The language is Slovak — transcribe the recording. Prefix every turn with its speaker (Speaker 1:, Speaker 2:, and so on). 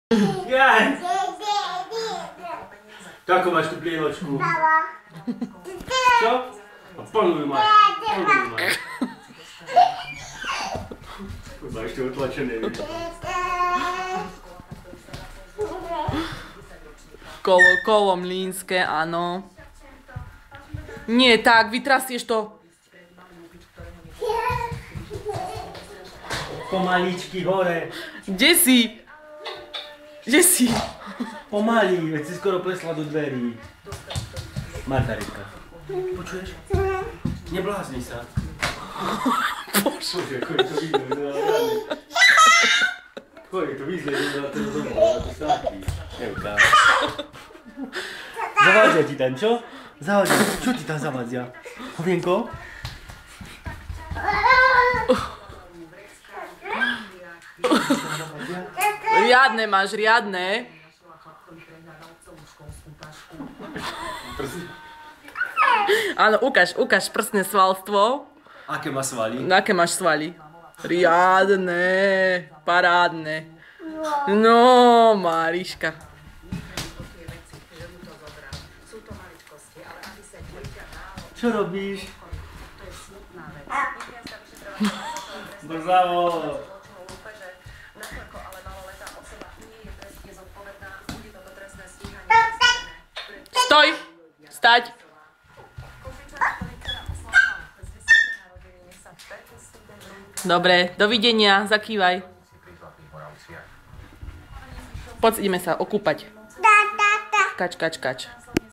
Speaker 1: Jaj. Ako máš tú plienočku? Čo? A plnú máš. Kurva, ešte utlačené.
Speaker 2: Kolo mlínske, áno. Nie, tak, vytrasieš to.
Speaker 1: Pomaličky hore.
Speaker 2: Kde si? Kde si?
Speaker 1: Pomalí, veď si skoro plesla do dverí. Martarinka. Počuješ? Neblázni sa. Bože, ako je to vidno. Ako je to vidno, na ten domov, na to sáky. Neukáž. Zavadzia ti tam, čo? Zavadzia. Čo ti tam zavadzia? Hovienko?
Speaker 2: Riadne máš, riadne. Áno, ukáž prstné svalstvo.
Speaker 1: Aké má svaly?
Speaker 2: Aké máš svaly? Riadne, parádne. No, Mariška.
Speaker 1: Čo robíš? Bravo!
Speaker 2: Stoj! Stať! Dobre, dovidenia, zakývaj. Poď, ideme sa okúpať. Kač.